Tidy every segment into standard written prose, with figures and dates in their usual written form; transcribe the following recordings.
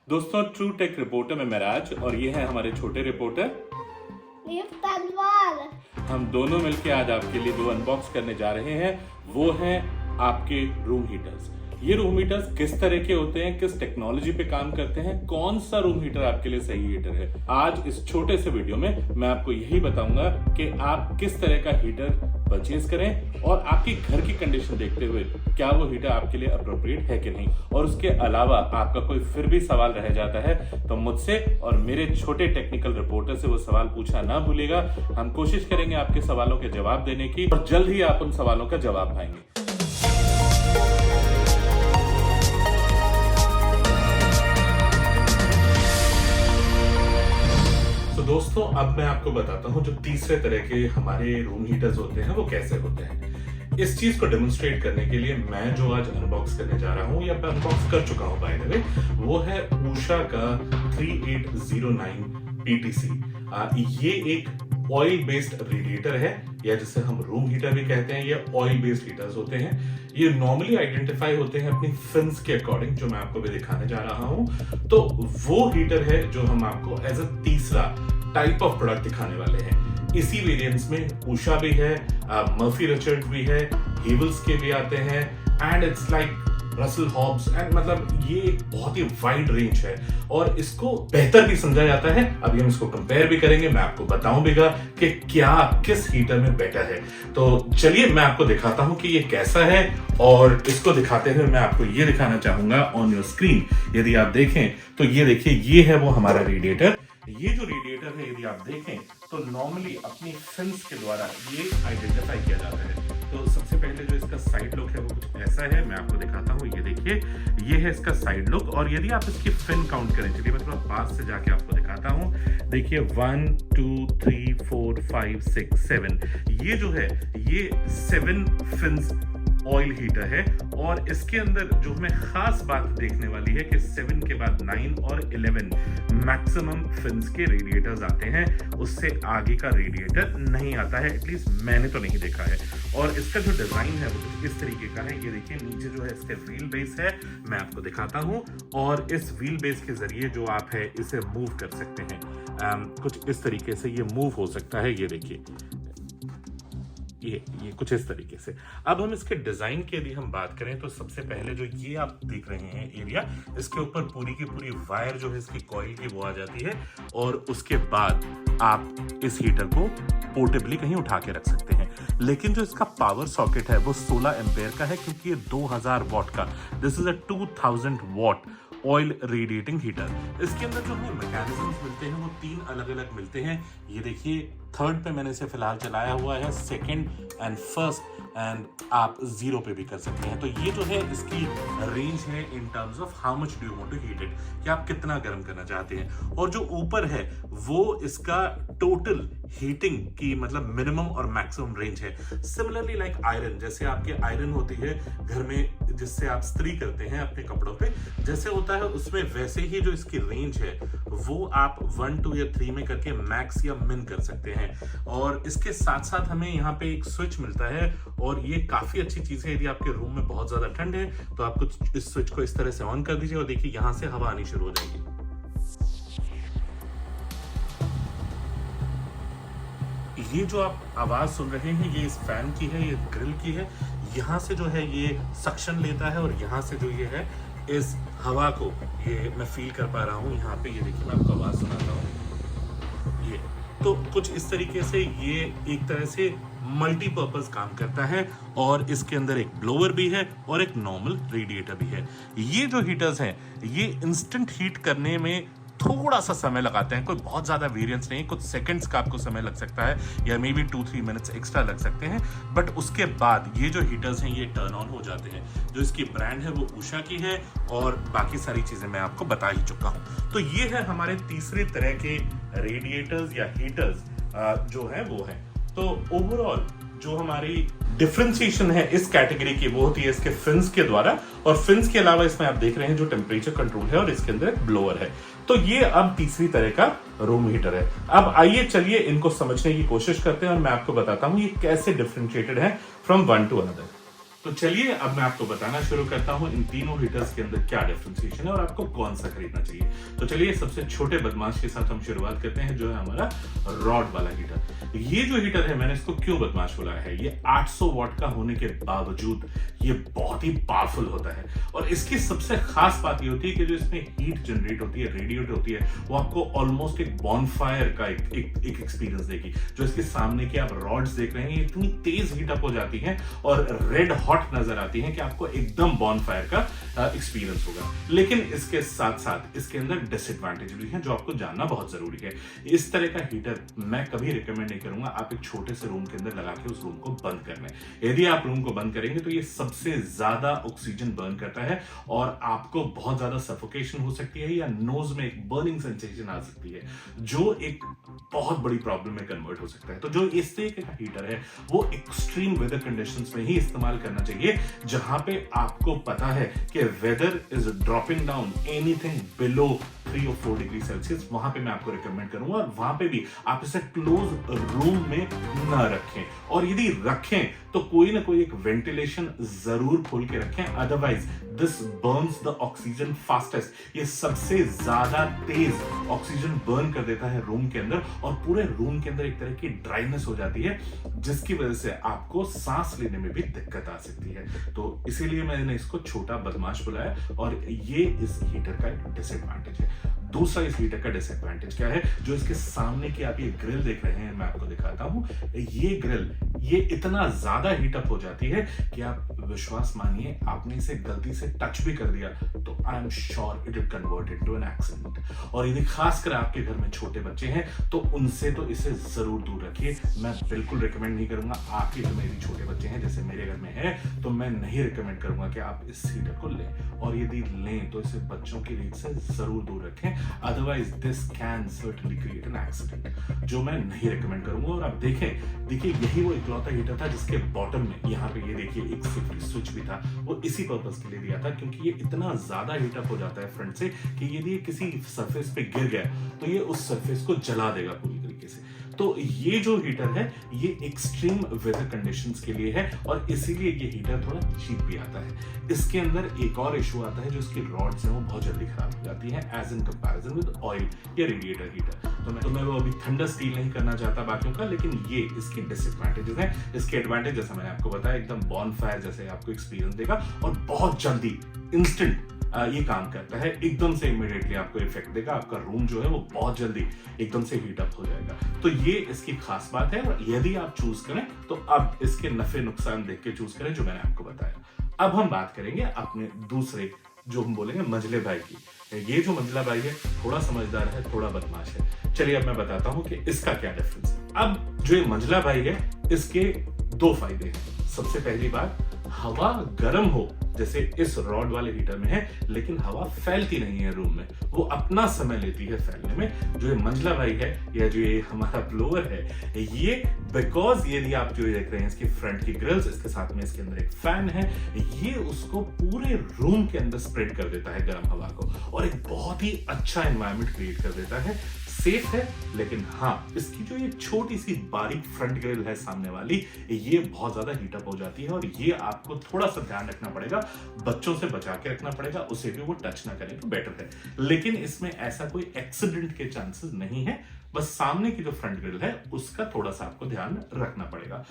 दोस्तों, true take reporter में मैं राज और ये है हमारे छोटे रिपोर्टर तनवार। हम दोनों मिलकर आज आपके लिए दो अनबॉक्स करने जा रहे हैं। वो हैं आपके रूम हीटर्स। ये रूम हीटर्स किस तरह के होते हैं, किस टेक्नोलॉजी पे काम करते हैं, कौन सा रूम हीटर आपके लिए सही हीटर है। आज इस छोटे से वीडियो में मैं आपको यही बताऊंगा कि आप किस तरह का हीटर परचेज करें और आपकी घर की कंडीशन देखते हुए क्या वो हीटर आपके लिए अप्रोप्रिएट है कि नहीं। और उसके अलावा आपका कोई फिर भी सवाल रह जाता है तो मुझसे और मेरे छोटे टेक्निकल रिपोर्टर से वो सवाल पूछना ना भूलिएगा। हम कोशिश करेंगे आपके सवालों के जवाब देने की और जल्द ही आप उन सवालों का जवाब पाएंगे। तो दोस्तों, अब मैं आपको बताता हूं जो तीसरे तरह के हमारे रूम हीटर्स होते हैं वो कैसे होते हैं। इस चीज को डेमोन्स्ट्रेट करने के लिए मैं जो आज अनबॉक्स करने जा रहा हूं या मैं अनबॉक्स कर चुका हूं बाय द वे, वो है उषा का 3809 PTC। ये एक ऑयल बेस्ड रेडिएटर है या जिसे हम रूम हीटर भी कहते हैं। ये ऑयल बेस्ड हीटर्स होते हैं। ये नॉर्मली आइडेंटिफाई होते हैं अपनी फिन्स के अकॉर्डिंग, जो मैं आपको भी दिखाने जा रहा हूं। तो वो हीटर है जो हम आपको एज अ तीसरा टाइप ऑफ प्रोडक्ट दिखाने वाले हैं। इसी वेरिएंट्स में उषा भी है, मर्फी रिचर्ड भी है, हेवल्स के भी आते हैं and it's like Russell Hobbs and मतलब ये एक बहुत ही वाइड रेंज है और इसको बेहतर भी समझा जाता है। अभी हम इसको कंपेयर भी करेंगे, मैं आपको बताऊंगा कि क्या किस हीटर में बेटर है। तो चलिए मैं आपको दिखाता हूं कि ये कैसा है और इसको दिखाते हुए मैं आपको ये दिखाना चाहूंगा ऑन योर स्क्रीन। यदि आप देखें तो ये देखिए, ये है वो हमारा रेडिएटर। ये जो रेडिएटर है यदि आप देखें तो नॉर्मली अपनी फिन्स के द्वारा ये आइडेंटिफाई किया जाता है। तो सबसे पहले जो इसका साइड लुक है वो कुछ ऐसा है, मैं आपको दिखाता हूँ। ये देखिए, ये है इसका साइड लुक और यदि आप इसकी फिन काउंट करें, चलिए मैं थोड़ा पास से जाके आपको दिखाता हूँ। देखिए 1 2 3 4 5 6 7, ये जो है ये 7 फिन्स ऑयल हीटर है और इसके अंदर जो हमें खास बात देखने वाली है कि 7 के बाद 9 और 11 मैक्सिमम फिन्स के रेडिएटर्स आते हैं। उससे आगे का रेडिएटर नहीं आता है, एटलीस्ट मैंने तो नहीं देखा है। और इसका जो डिजाइन है वो कुछ इस तरीके का है। ये देखिए, नीचे जो है इसके व्हील बेस है, मैं आपको दिखाता हूं। और इस व्हील बेस के जरिए जो आप है इसे मूव कर सकते हैं। कुछ इस तरीके से ये मूव हो सकता है। ये देखिए, ये कुछ इस तरीके से। अब हम इसके डिजाइन की यदि हम बात करें तो सबसे पहले जो ये आप देख रहे हैं एरिया, इसके ऊपर पूरी की पूरी वायर जो है इसकी कॉइल की वो आ जाती है और उसके बाद आप इस हीटर को पोर्टेबली कहीं उठा के रख सकते हैं। लेकिन जो इसका पावर सॉकेट है वो 16 एम्पेयर का है, क्योंकि ये 2000 वॉट का, this is a 2000 what oil radiating heater. इसके अंदर जो हमें मैकेनिज्म्स मिलते हैं वो 3 अलग अलग मिलते हैं। ये देखिए, थर्ड पे मैंने इसे फिलहाल चलाया हुआ है, सेकंड एंड फर्स्ट, एंड आप 0 पे भी कर सकते हैं। तो ये जो है इसकी रेंज है in terms of how much do you want to heat it, कि आप कितना गर्म करना चाहते हैं। और जो ऊपर है वो इसका टोटल हीटिंग की मतलब मिनिमम और मैक्सिमम रेंज है। सिमिलरली लाइक आयरन, जैसे आपके आयरन होती है घर में जिससे आप इस्त्री करते हैं अपने कपड़ों पे, जैसे होता है उसमें वैसे ही जो इसकी रेंज है वो आप 1 2 या 3 में करके मैक्स या मिन कर सकते हैं। और इसके साथ साथ हमें यहाँ पे एक स्विच मिलता है और ये काफी अच्छी चीज है। यदि आपके रूम में बहुत ज्यादा ठंड है तो आप कुछ इस स्विच को इस तरह से ऑन कर दीजिए और देखिए यहां से हवा आनी शुरू हो जाएगी। ये जो आप आवाज सुन रहे हैं ये इस फैन की है, ये ग्रिल की है। यहाँ से जो है ये सक्शन लेता है और यहाँ से जो ये है इस हवा को ये मैं फील कर पा रहा हूँ। यहाँ पे ये देखिए, मैं आपको आवाज सुनाता हूँ। ये तो कुछ इस तरीके से ये एक तरह से मल्टीपर्पज काम करता है और इसके अंदर एक ब्लोअर भी है और एक नॉर्मल रेडिएटर भी है। ये जो हीटर्स हैं ये इंस्टेंट हीट करने में थोड़ा सा समय लगाते हैं, कोई बहुत ज्यादा वेरिएंस नहीं, कुछ सेकंड्स का आपको समय लग सकता है या मे बी 2-3 मिनट्स एक्स्ट्रा लग सकते हैं। बट उसके बाद ये जो हीटर्स हैं ये टर्न ऑन हो जाते हैं। जो इसकी ब्रांड है वो उषा की है और बाकी सारी चीजें मैं आपको बता ही चुका हूं। तो ये है हमारे तीसरे तरह के रेडिएटर्स या हीटर्स जो है वो है। तो ओवरऑल जो हमारी डिफरेंशिएशन है इस कैटेगरी की वो होती है इसके फिन्स के द्वारा, और फिन्स के अलावा इसमें आप देख रहे हैं जो टेम्परेचर कंट्रोल है और इसके अंदर एक ब्लोअर है। तो ये अब तीसरी तरह का रूम हीटर है। अब आइए चलिए इनको समझने की कोशिश करते हैं और मैं आपको बताता हूं ये कैसे डिफरेंशिएटेड है फ्रॉम वन टू अनदर। तो चलिए अब मैं आपको बताना शुरू करता हूं इन तीनों हीटर्स के अंदर क्या डिफरेंशिएशन है और आपको कौन सा खरीदना चाहिए। तो चलिए सबसे छोटे बदमाश के साथ हम शुरुआत करते हैं, जो है हमारा रॉड वाला हीटर। ये जो हीटर है, मैंने इसको क्यों बदमाश बुलाया है, ये 800 वॉट का होने के बावजूद ये बहुत ही पावरफुल होता है। और इसकी सबसे खास बात ये होती है कि जो इसमें हीट जनरेट होती है, रेडिएट होती है, वो आपको ऑलमोस्ट एक बॉनफायर का एक एक्सपीरियंस देगी। जो इसके सामने की आप रॉड्स देख रहे हैं, ये इतनी तेज हीट अप हो जाती हैं और रेड हॉट नजर आती हैं कि आपको एकदम बॉनफायर का एक्सपीरियंस होगा। लेकिन इसके साथ साथ इसके अंदर डिसएडवांटेज भी हैं, जो आपको जानना बहुत जरूरी है। इस तरह का हीटर मैं कभी रिकमेंड नहीं करूंगा आप एक छोटे से रूम के अंदर लगा के उस रूम को बंद कर लें। यदि आप रूम को बंद करेंगे तो ये सबसे ज्यादा ऑक्सीजन बर्न करता है और आपको बहुत ज्यादा सफोकेशन हो सकती है या नोज में एक बर्निंग सेंसेशन आ सकती है, जो एक बहुत बड़ी प्रॉब्लम में कन्वर्ट हो सकता है। तो जो इस तरीके का हीटर है वो एक्सट्रीम वेदर कंडीशंस में ही इस्तेमाल करना चाहिए, जहां पे आपको पता है कि weather is dropping down anything below 3 और 4 डिग्री सेल्सियस। वहां पे मैं आपको रिकमेंड करूंगा, और वहां पे भी आप इसे क्लोज रूम में न रखें, और यदि रखें तो कोई ना कोई एक वेंटिलेशन जरूर खोल के रखें, otherwise this Burns the oxygen fastest. ये सबसे ज्यादा तेज ऑक्सीजन बर्न कर देता है रूम के अंदर, और पूरे रूम के अंदर एक तरह की ड्राइनेस हो जाती है, जिसकी वजह से आपको सांस लेने में भी दिक्कत आ सकती है। तो इसीलिए मैंने इसको छोटा बदमाश बुलाया, और ये इस हीटर का एक डिसएडवांटेज है। दूसरा इस हीटर का डिसएडवांटेज क्या है, जो इसके सामने की आप ये ग्रिल देख रहे हैं, मैं आपको दिखाता हूं। ये ग्रिल ये इतना ज्यादा हीटअप हो जाती है कि आप विश्वास मानिए, आपने इसे गलती से टच भी कर दिया तो I am sure it will convert into an accident. और यदि खासकर आपके घर में छोटे बच्चे हैं तो उनसे तो इसे जरूर दूर रखिए। मैं बिल्कुल रिकमेंड नहीं करूंगा, आपके घर में यदि छोटे बच्चे हैं जैसे मेरे घर में है, तो मैं नहीं रिकमेंड करूंगा कि आप इस हीटर को लें, और यदि लें तो इसे बच्चों की रीत से जरूर दूर रखें, otherwise this can certainly create an accident, जो मैं नहीं रिकमेंड करूंगा। और आप देखिए यही वो इकलौता हीटर था जिसके बॉटम में यहाँ पे ये देखिए एक सेफ्टी स्विच भी था, वो इसी पर्पस के लिए दिया था, क्योंकि ये इतना ज्यादा हीटअप हो जाता है फ्रंट से कि यदि ये किसी सरफेस पे गिर गया तो ये उस सरफेस को जला देगा पूरी तरीके से। तो ये जो हीटर है ये एक्सट्रीम वेदर कंडीशंस के लिए है, और इसीलिए ये हीटर थोड़ा चीप भी आता है। इसके अंदर एक और इशू आता है, जो इसकी रॉड्स हैं वो बहुत जल्दी खराब हो जाती हैं as in comparison with oil या रेडिएटर हीटर। तो मैं वो अभी थंडर स्टील नहीं करना चाहता बाकियों का, लेकिन ये इसके डिसएडवांटेजेस हैं। इसके एडवांटेज जैसा मैंने आपको बताया, एकदम बॉनफायर जैसे आपको एक्सपीरियंस देगा, और बहुत जल्दी इंस्टेंट ये काम करता है, एकदम से इमीडिएटली आपको इफेक्ट देगा। आपका रूम जो है वो बहुत जल्दी एकदम से हीट अप हो जाएगा। तो ये इसकी खास बात है, और यदि आप चूज करें तो अब इसके नफे नुकसान देख के चूज करें, जो मैंने आपको बताया। अब हम बात करेंगे अपने दूसरे, जो हम बोलेंगे मंझले भाई की। ये जो मंझला भाई है थोड़ा समझदार है, थोड़ा बदमाश है। चलिए अब मैं बताता हूं कि इसका क्या डिफरेंस है। अब जो ये मंझला भाई है, इसके 2 फायदे हैं। सबसे पहली बात, हवा गर्म हो जैसे इस रॉड वाले हीटर में है, लेकिन हवा फैलती नहीं है रूम में, वो अपना समय लेती है फैलने में। जो ये मंझला भाई है या जो ये हमारा ब्लोअर है, ये बिकॉज यदि आप जो देख रहे हैं इसकी फ्रंट की ग्रिल्स, इसके साथ में इसके अंदर एक फैन है, ये उसको पूरे रूम के अंदर स्प्रेड कर देता है गर्म हवा को, और एक बहुत ही अच्छा एनवायरनमेंट क्रिएट कर देता है। सेफ है, लेकिन हाँ, इसकी जो ये छोटी सी बारीक फ्रंट ग्रिल है सामने वाली, ये बहुत ज्यादा हीटअप हो जाती है, और ये आपको थोड़ा सा ध्यान रखना पड़ेगा, बच्चों से बचा के रखना पड़ेगा, उसे भी वो टच ना करें तो बेटर है। लेकिन इसमें ऐसा कोई एक्सीडेंट के चांसेस नहीं है, बस सामने की जो फ्रंट ग्रिल है उसका थोड़ा सा आपको ध्यान रखना पड़ेगा।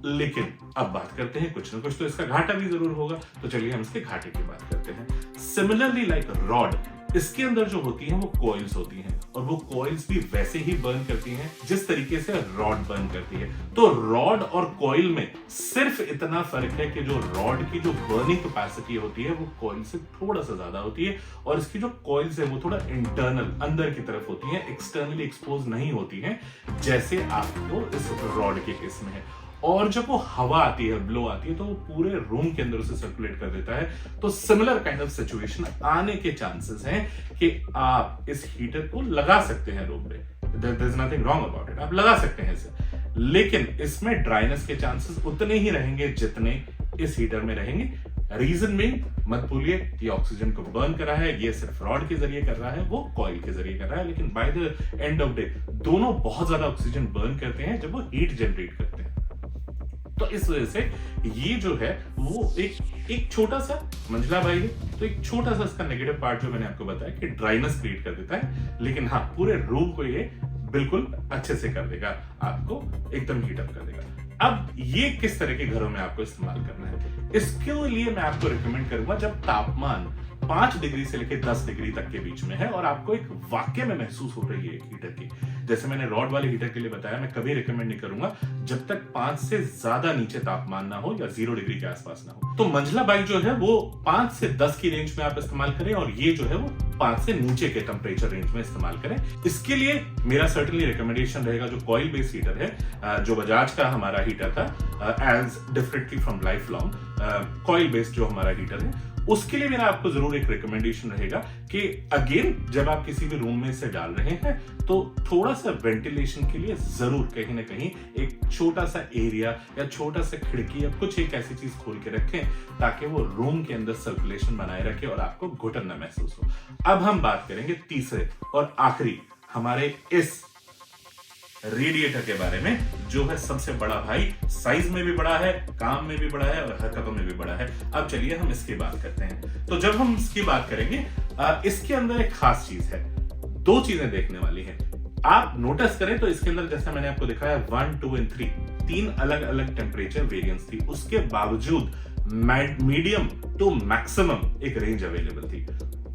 लेकिन अब बात करते हैं, कुछ ना कुछ तो इसका घाटा भी जरूर होगा, तो चलिए हम इसके घाटे की बात करते हैं। सिमिलरली लाइक रॉड, इसके अंदर जो होती हैं वो कॉइल्स होती हैं, और वो कॉइल्स भी वैसे ही बर्न करती हैं जिस तरीके से रॉड बर्न करती है। तो रॉड और कॉइल में सिर्फ इतना फर्क है कि जो रॉड की जो बर्निंग कैपेसिटी होती है वो कॉइल से थोड़ा सा ज्यादा होती है, और इसकी जो कॉइल्स है वो थोड़ा इंटरनल अंदर की तरफ होती है, एक्सटर्नली एक्सपोज नहीं होती है जैसे आपको इस रॉड के केस में है। और जब वो हवा आती है, ब्लो आती है, तो वो पूरे रूम के अंदर उसे सर्कुलेट कर देता है। तो सिमिलर काइंड ऑफ सिचुएशन आने के चांसेस हैं कि आप इस हीटर को लगा सकते हैं रूम में, there is nothing wrong about it, आप लगा सकते हैं इसे, लेकिन इसमें ड्राइनेस के चांसेस उतने ही रहेंगे जितने इस हीटर में रहेंगे। रीजन में मत भूलिए, ये ऑक्सीजन को बर्न कर रहा है, ये सिर्फ रॉड के जरिए कर रहा है, वो कॉइल के जरिए कर रहा है, लेकिन by the end of day दोनों बहुत ज्यादा ऑक्सीजन बर्न करते हैं जब वो हीट जनरेट करते हैं। तो इस वजह से ये जो है वो एक छोटा सा मंझला भाई है, तो एक छोटा सा इसका नेगेटिव पार्ट जो मैंने आपको बताया कि ड्राइनेस क्रिएट कर देता है, लेकिन हाँ पूरे रूम को ये बिल्कुल अच्छे से कर देगा, आपको एकदम हीट अप कर देगा। अब ये किस तरह के घरों में आपको इस्तेमाल करना है, इसके लिए मैं आपको रिकमेंड करूंगा जब तापमान 5 डिग्री से लेकर 10 डिग्री तक के बीच में है और आपको एक वाकई में महसूस हो रही है हीटर की। जैसे मैंने रॉड वाले हीटर के लिए बताया, मैं कभी रिकमेंड नहीं करूंगा जब तक 5 से ज्यादा नीचे तापमान ना हो या 0 डिग्री के आसपास ना हो। तो मंझला बाइक जो है वो 5 से 10 की रेंज में आप इस्तेमाल करें और ये जो है वो 5 से नीचे के टेम्परेचर रेंज में इस्तेमाल करें। इसके लिए मेरा सर्टेनली रिकमेंडेशन रहेगा जो कॉइल बेस्ड हीटर है, जो बजाज का हमारा हीटर था, as differently from lifelong coil based जो हमारा हीटर है, उसके लिए मेरा आपको जरूर एक रिकमेंडेशन रहेगा कि अगेन जब आप किसी भी रूम में इसे डाल रहे हैं तो थोड़ा सा वेंटिलेशन के लिए जरूर कहीं ना कहीं एक छोटा सा एरिया या छोटा सा खिड़की या कुछ एक ऐसी चीज खोल के रखें ताकि वो रूम के अंदर सर्कुलेशन बनाए रखे और आपको घुटन न महसूस हो। अब हम बात करेंगे तीसरे और आखिरी हमारे इस रेडिएटर के बारे में, जो है सबसे बड़ा भाई, साइज में भी बड़ा है, काम में भी बड़ा है और हरकतों में भी बड़ा है। अब चलिए हम इसकी बात करते हैं। तो जब हम इसकी बात करेंगे, इसके अंदर एक खास चीज है, 2 चीजें देखने वाली हैं। आप नोटिस करें तो इसके अंदर जैसा मैंने आपको दिखाया 1, 2 और 3 अलग अलग टेम्परेचर वेरिएंस थी, उसके बावजूद मीडियम टू मैक्सिमम एक रेंज अवेलेबल थी।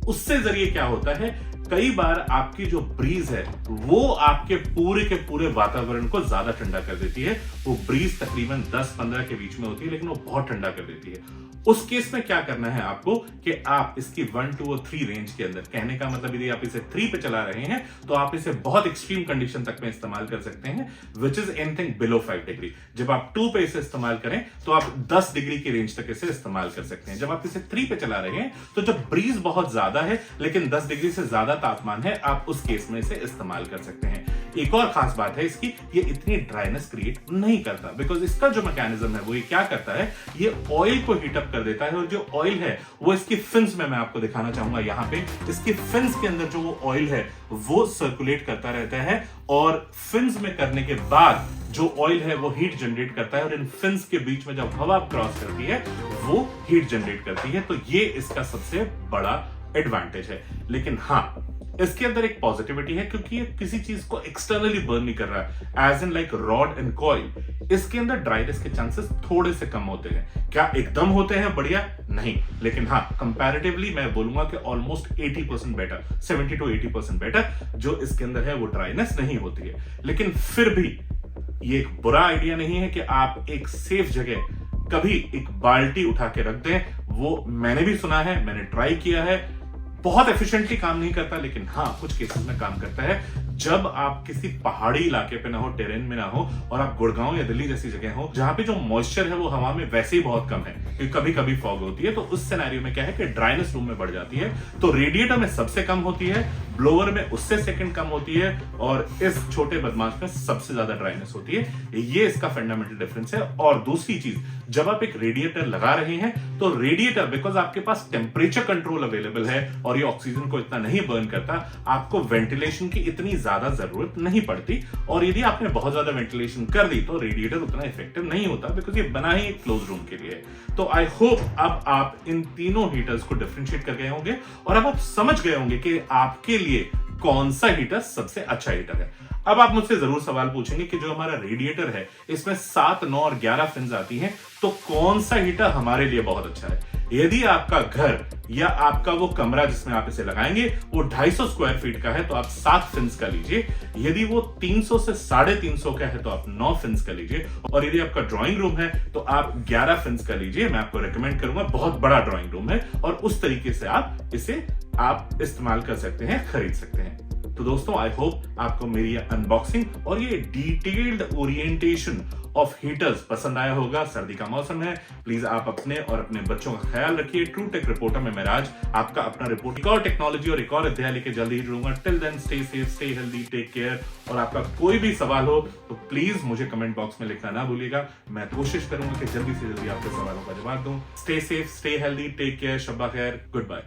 उससे जरिए क्या होता है, कई बार आपकी जो ब्रीज है वो आपके पूरे के पूरे वातावरण को ज्यादा ठंडा कर देती है। वो ब्रीज तकरीबन 10-15 के बीच में होती है, लेकिन वो बहुत ठंडा कर देती है। उस केस में क्या करना है आपको कि आप इसकी 1, 2 और 3 रेंज के अंदर, कहने का मतलब यदि आप इसे 3 पे चला रहे हैं तो आप इसे बहुत एक्सट्रीम कंडीशन तक में इस्तेमाल कर सकते हैं, which is anything below 5 degree. जब आप 2 पे इसे इस्तेमाल करें तो आप 10 डिग्री की रेंज तक इसे इस्तेमाल कर सकते हैं। जब आप इसे 3 पे चला रहे हैं तो जब ब्रीज बहुत ज्यादा है लेकिन 10 डिग्री से ज्यादा तापमान है, आप उस केस में इसे इस्तेमाल कर सकते हैं। एक और खास बात है इसकी, ये इतनी ड्राइनेस क्रिएट नहीं करता, बिकॉज इसका जो मैकेनिज्म है वो ये क्या करता है, ये ऑयल को हीट अप कर देता है और जो ऑयल है वो इसकी फिन्स में, मैं आपको दिखाना चाहूंगा यहाँ पे, इसकी फिन्स के अंदर जो वो ऑयल है वो सर्कुलेट करता रहता है और फिन्स में करने के बाद जो ऑयल है वो हीट जनरेट करता है और इन फिन्स के बीच में जब हवा क्रॉस करती है वो हीट जनरेट करती है। तो ये इसका सबसे बड़ा एडवांटेज है। लेकिन हाँ, इसके अंदर एक पॉजिटिविटी है क्योंकि ये किसी चीज को एक्सटर्नली बर्न नहीं कर रहा है, as in like rod and coil. इसके अंदर ड्राइनेस के चांसेस थोड़े से कम होते हैं। क्या एकदम होते हैं बढ़िया? नहीं, लेकिन हाँ कंपैरेटिवली मैं बोलूंगा कि ऑलमोस्ट 80% बेटर, 70 to 80% बेटर जो इसके अंदर है वो ड्राइनेस नहीं होती है। लेकिन फिर भी ये एक बुरा आइडिया नहीं है कि आप एक सेफ जगह कभी एक बाल्टी उठा के रख दें। वो मैंने भी सुना है, मैंने ट्राई किया है, बहुत एफिशिएंटली काम नहीं करता, लेकिन हाँ कुछ केसेस में काम करता है। जब आप किसी पहाड़ी इलाके पे ना हो, टेरेन में ना हो और आप गुड़गांव या दिल्ली जैसी जगह हो जहां पे जो मॉइस्चर है वो हवा में वैसे ही बहुत कम है, क्योंकि कभी कभी फॉग होती है, तो उस सिनेरियो में क्या है कि ड्राइनेस रूम में बढ़ जाती है। तो रेडिएटर में सबसे कम होती है, ब्लोअर में उससे सेकंड कम होती है और इस छोटे बदमाश में सबसे ज्यादा ड्राइनेस होती है। ये इसका फंडामेंटल डिफरेंस है। और दूसरी चीज, जब आप एक रेडिएटर लगा रहे हैं तो रेडिएटर, बिकॉज आपके पास टेम्परेचर कंट्रोल अवेलेबल है और ये ऑक्सीजन को इतना नहीं बर्न करता, आपको वेंटिलेशन की इतनी ज्यादा जरूरत नहीं पड़ती। और यदि आपने बहुत ज्यादा वेंटिलेशन कर दी तो रेडिएटर उतना इफेक्टिव नहीं होता, बिकॉज ये बना ही एक क्लोज रूम के लिए। तो आई होप अब आप इन तीनों हीटर्स को डिफरेंशिएट कर गए होंगे और अब आप समझ गए होंगे कि आपके लिए कौन सा हीटर सबसे अच्छा हीटर है। अब आप मुझसे जरूर सवाल पूछेंगे कि जो हमारा रेडिएटर है इसमें 7, 9 और 11 फिन्स आती हैं, तो कौन सा हीटर हमारे लिए बहुत अच्छा है। यदि आपका घर या आपका वो कमरा जिसमें आप इसे लगाएंगे वो 250 स्क्वायर फीट का है तो आप 7 फिन्स का लीजिए। यदि वो 300 से 350 का है तो आप 9 फिन्स का लीजिए। और यदि आपका ड्राइंग रूम है तो आप 11 फिन्स का लीजिए। मैं आपको रेकमेंड करूंगा, बहुत बड़ा ड्राइंग रूम है और उस तरीके से आप इस्तेमाल कर सकते हैं, खरीद सकते हैं। तो दोस्तों, आई होप आपको मेरी अनबॉक्सिंग और ये डिटेल्ड ओरिएंटेशन ऑफ हीटर्स पसंद आया होगा। सर्दी का मौसम है, प्लीज आप अपने और अपने बच्चों का ख्याल रखिए। ट्रू टेक रिपोर्टर में मैं राज, आपका अपना रिपोर्ट, एक और टेक्नोलॉजी और एक और अध्याय लेके जल्दी ही जुड़ूंगा। Till then stay safe, stay healthy, take care. और आपका कोई भी सवाल हो तो प्लीज मुझे कमेंट बॉक्स में लिखना ना भूलिएगा। मैं कोशिश करूंगा कि जल्दी से जल्दी आपके सवालों का जवाब दूं। Stay safe, stay healthy, take care, शब्बा खैर, गुड बाय।